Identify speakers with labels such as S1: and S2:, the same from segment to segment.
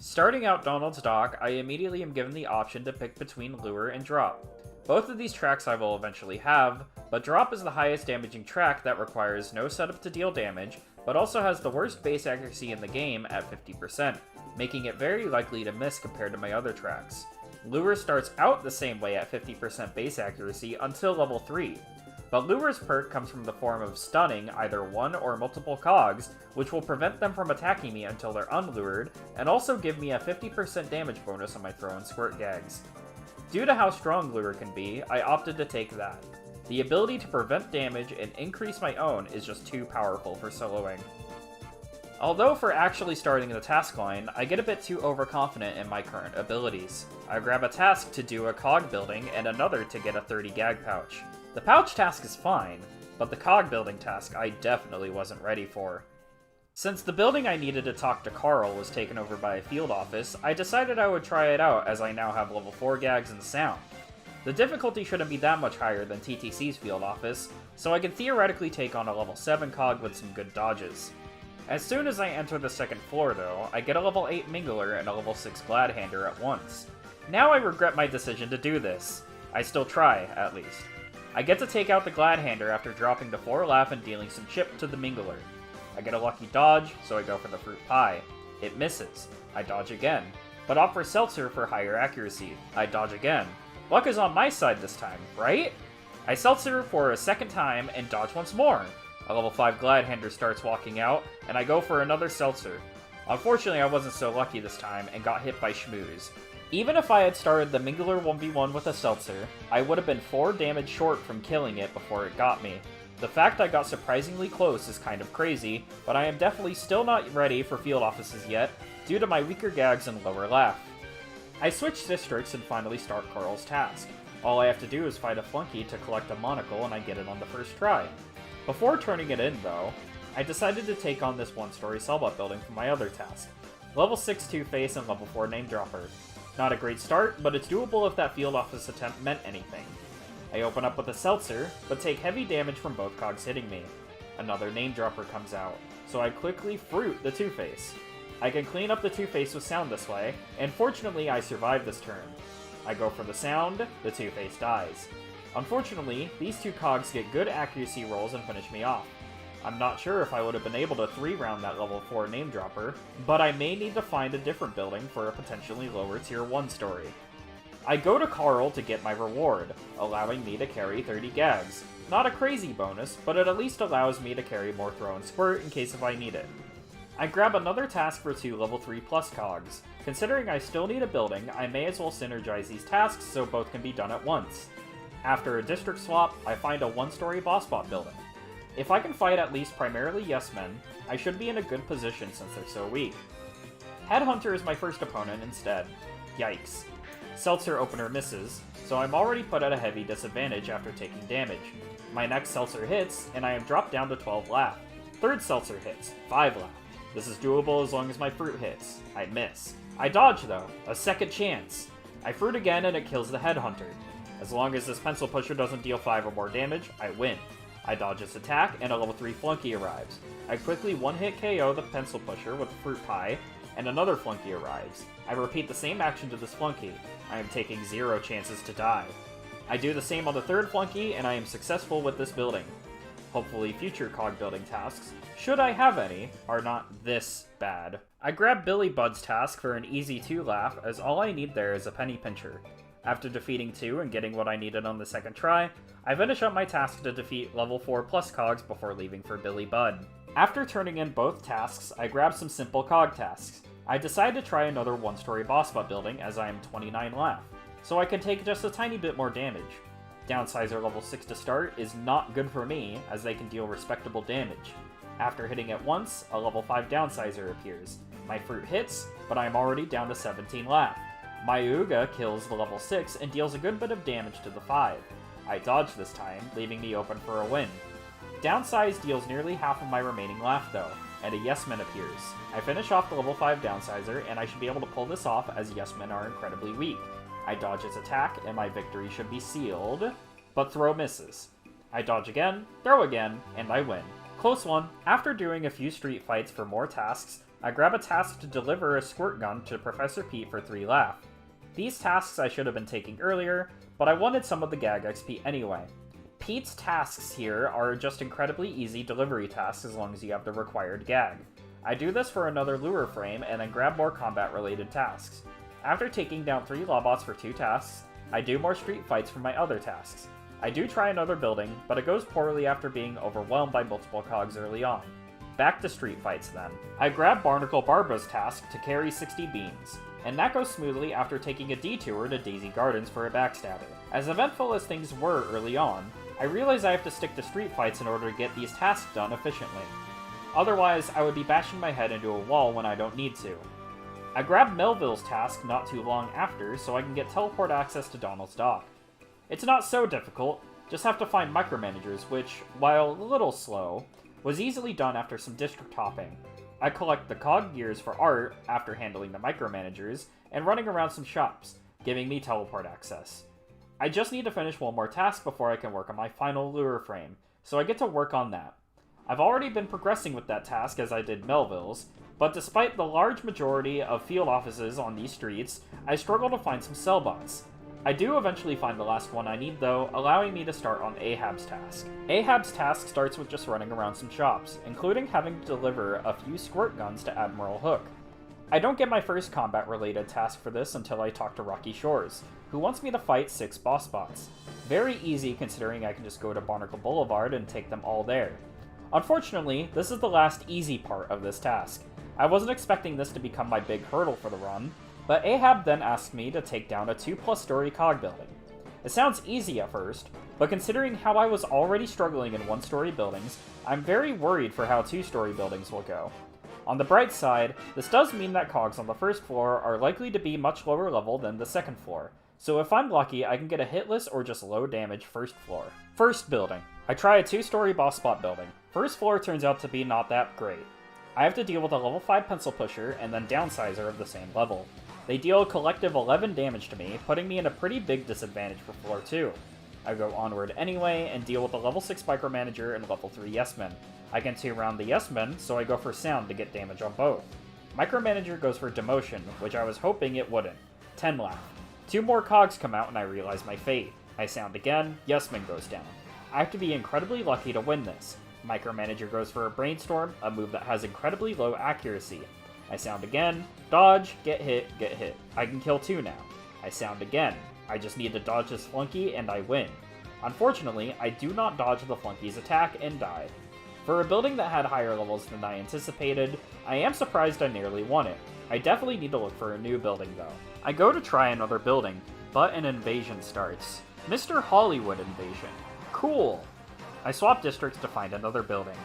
S1: Starting out Donald's Dock, I immediately am given the option to pick between Lure and Drop. Both of these tracks I will eventually have, but Drop is the highest damaging track that requires no setup to deal damage, but also has the worst base accuracy in the game at 50%, making it very likely to miss compared to my other tracks. Lure starts out the same way at 50% base accuracy until level 3, but Lure's perk comes from the form of stunning either one or multiple cogs, which will prevent them from attacking me until they're unlured, and also give me a 50% damage bonus on my throw and squirt gags. Due to how strong Lure can be, I opted to take that. The ability to prevent damage and increase my own is just too powerful for soloing. Although for actually starting the task line, I get a bit too overconfident in my current abilities. I grab a task to do a cog building and another to get a 30 gag pouch. The pouch task is fine, but the cog building task I definitely wasn't ready for. Since the building I needed to talk to Carl was taken over by a field office, I decided I would try it out as I now have level 4 gags and sound. The difficulty shouldn't be that much higher than TTC's field office, so I can theoretically take on a level 7 cog with some good dodges. As soon as I enter the second floor though, I get a level 8 Mingler and a level 6 Gladhander at once. Now I regret my decision to do this. I still try, at least. I get to take out the Gladhander after dropping to 4 Laugh and dealing some chip to the Mingler. I get a lucky dodge, so I go for the Fruit Pie. It misses. I dodge again, but opt for Seltzer for higher accuracy. I dodge again. Luck is on my side this time, right? I Seltzer for a second time and dodge once more. A level 5 Gladhander starts walking out, and I go for another Seltzer. Unfortunately, I wasn't so lucky this time and got hit by Schmooze. Even if I had started the Mingler 1v1 with a Seltzer, I would have been 4 damage short from killing it before it got me. The fact I got surprisingly close is kind of crazy, but I am definitely still not ready for field offices yet, due to my weaker gags and lower laugh. I switch districts and finally start Carl's task. All I have to do is fight a flunky to collect a monocle and I get it on the first try. Before turning it in though, I decided to take on this 1-story Sawbutt building for my other task. Level 6 Two-Face and level 4 Name Dropper. Not a great start, but it's doable if that field office attempt meant anything. I open up with a Seltzer, but take heavy damage from both cogs hitting me. Another Name Dropper comes out, so I quickly fruit the Two-Face. I can clean up the Two-Face with sound this way, and fortunately I survive this turn. I go for the sound, the Two-Face dies. Unfortunately, these two cogs get good accuracy rolls and finish me off. I'm not sure if I would have been able to 3-round that level 4 Name Dropper, but I may need to find a different building for a potentially lower tier 1 story. I go to Carl to get my reward, allowing me to carry 30 gags. Not a crazy bonus, but it at least allows me to carry more throw and squirt in case if I need it. I grab another task for 2 level 3 plus cogs. Considering I still need a building, I may as well synergize these tasks so both can be done at once. After a district swap, I find a 1-story boss bot building. If I can fight at least primarily yes men, I should be in a good position since they're so weak. Headhunter is my first opponent instead. Yikes. Seltzer opener misses, so I'm already put at a heavy disadvantage after taking damage. My next Seltzer hits, and I am dropped down to 12 laugh. Third Seltzer hits, 5 laugh. This is doable as long as my fruit hits. I miss. I dodge though, a second chance. I fruit again and it kills the Headhunter. As long as this pencil pusher doesn't deal 5 or more damage, I win. I dodge its attack, and a level 3 flunky arrives. I quickly one-hit KO the pencil pusher with the fruit pie, and another flunky arrives. I repeat the same action to this flunky. I am taking 0 chances to die. I do the same on the third flunky, and I am successful with this building. Hopefully future cog building tasks, should I have any, are not this bad. I grab Billy Bud's task for an easy 2 laugh, as all I need there is a penny pincher. After defeating 2 and getting what I needed on the second try, I finish up my task to defeat level 4 plus cogs before leaving for Billy Bud. After turning in both tasks, I grab some simple cog tasks. I decide to try another 1-story boss bot building as I am 29 laugh, so I can take just a tiny bit more damage. Downsizer level 6 to start is not good for me, as they can deal respectable damage. After hitting it once, a level 5 downsizer appears. My fruit hits, but I am already down to 17 laugh. My Ooga kills the level 6 and deals a good bit of damage to the 5. I dodge this time, leaving me open for a win. Downsize deals nearly half of my remaining laugh though, and a Yes Men appears. I finish off the level 5 Downsizer, and I should be able to pull this off as Yes Men are incredibly weak. I dodge its attack, and my victory should be sealed, but throw misses. I dodge again, throw again, and I win. Close one. After doing a few street fights for more tasks, I grab a task to deliver a squirt gun to Professor Pete for 3 laugh. These tasks I should have been taking earlier, but I wanted some of the gag XP anyway. Pete's tasks here are just incredibly easy delivery tasks as long as you have the required gag. I do this for another lure frame and then grab more combat-related tasks. After taking down 3 Lobots for 2 tasks, I do more street fights for my other tasks. I do try another building, but it goes poorly after being overwhelmed by multiple cogs early on. Back to street fights then. I grab Barnacle Barbara's task to carry 60 beans, and that goes smoothly after taking a detour to Daisy Gardens for a backstabber. As eventful as things were early on, I realize I have to stick to street fights in order to get these tasks done efficiently. Otherwise, I would be bashing my head into a wall when I don't need to. I grab Melville's task not too long after so I can get teleport access to Donald's dock. It's not so difficult, just have to find micromanagers, which, while a little slow, was easily done after some district hopping. I collect the cog gears for art after handling the micromanagers and running around some shops, giving me teleport access. I just need to finish one more task before I can work on my final lure frame, so I get to work on that. I've already been progressing with that task as I did Melville's, but despite the large majority of field offices on these streets, I struggle to find some sellbots. I do eventually find the last one I need though, allowing me to start on Ahab's task. Ahab's task starts with just running around some shops, including having to deliver a few squirt guns to Admiral Hook. I don't get my first combat-related task for this until I talk to Rocky Shores, who wants me to fight 6 boss bots. Very easy considering I can just go to Barnacle Boulevard and take them all there. Unfortunately, this is the last easy part of this task. I wasn't expecting this to become my big hurdle for the run, but Ahab then asked me to take down a 2+ story cog building. It sounds easy at first, but considering how I was already struggling in 1-story buildings, I'm very worried for how 2-story buildings will go. On the bright side, this does mean that cogs on the first floor are likely to be much lower level than the second floor, so if I'm lucky, I can get a hitless or just low damage first floor. First building. I try a 2-story boss spot building. First floor turns out to be not that great. I have to deal with a level 5 pencil pusher and then downsizer of the same level. They deal a collective 11 damage to me, putting me in a pretty big disadvantage for floor 2. I go onward anyway and deal with a level 6 micromanager and level 3 yes-men. I can 2-round the yes-men, so I go for sound to get damage on both. Micromanager goes for demotion, which I was hoping it wouldn't. 10 laugh. 2 more cogs come out and I realize my fate. I sound again, yes-men goes down. I have to be incredibly lucky to win this. Micromanager goes for a brainstorm, a move that has incredibly low accuracy. I sound again, dodge, get hit, get hit. I can kill 2 now. I sound again. I just need to dodge this flunky and I win. Unfortunately, I do not dodge the flunky's attack and die. For a building that had higher levels than I anticipated, I am surprised I nearly won it. I definitely need to look for a new building though. I go to try another building, but an invasion starts. Mr. Hollywood invasion. Cool! I swap districts to find another building.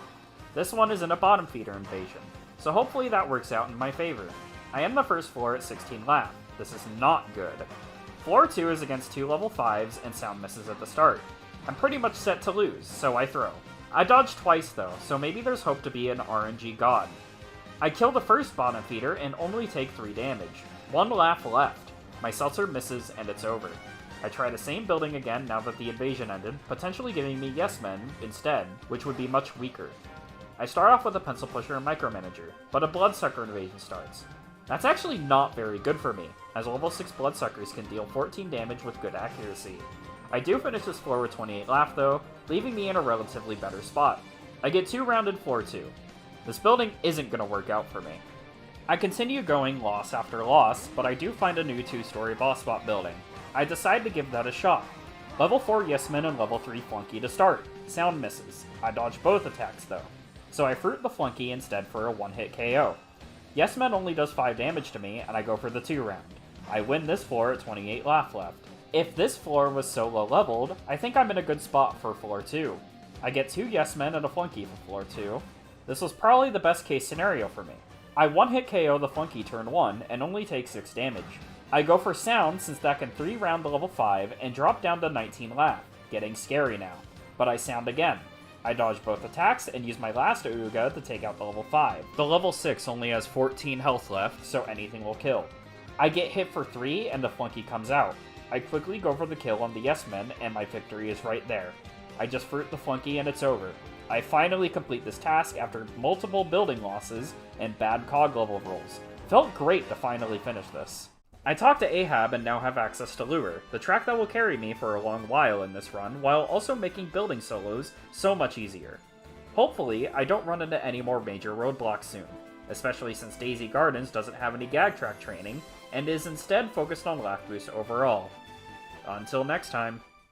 S1: This one is in a bottom feeder invasion, so hopefully that works out in my favor. I am the first floor at 16 laugh. This is not good. Floor 2 is against 2 level 5s and sound misses at the start. I'm pretty much set to lose, so I throw. I dodged twice though, so maybe there's hope to be an RNG god. I kill the first bottom feeder and only take 3 damage. 1 laugh left. My seltzer misses and it's over. I try the same building again now that the invasion ended, potentially giving me yes men instead, which would be much weaker. I start off with a pencil pusher and micromanager, but a bloodsucker invasion starts. That's actually not very good for me, as level 6 bloodsuckers can deal 14 damage with good accuracy. I do finish this floor with 28 laugh though, leaving me in a relatively better spot. I get 2-rounded floor 2. This building isn't going to work out for me. I continue going loss after loss, but I do find a new 2-story boss spot building. I decide to give that a shot. Level 4 yes-men and level 3 flunky to start. Sound misses. I dodge both attacks though, so I fruit the flunky instead for a 1-hit KO. Yes-men only does 5 damage to me, and I go for the 2-round. I win this floor at 28 laugh left. If this floor was so low leveled, I think I'm in a good spot for floor 2. I get 2 yes-men and a flunky for floor 2. This was probably the best case scenario for me. I 1-hit KO the flunky turn 1 and only take 6 damage. I go for sound since that can 3-round the level 5 and drop down to 19 laugh, getting scary now. But I sound again. I dodge both attacks and use my last Ooga to take out the level 5. The level 6 only has 14 health left, so anything will kill. I get hit for 3 and the flunky comes out. I quickly go for the kill on the yes-men and my victory is right there. I just fruit the flunky and it's over. I finally complete this task after multiple building losses and bad cog level rolls. Felt great to finally finish this. I talked to Ahab and now have access to Lure, the track that will carry me for a long while in this run, while also making building solos so much easier. Hopefully, I don't run into any more major roadblocks soon, especially since Daisy Gardens doesn't have any gag track training, and is instead focused on laugh boost overall. Until next time.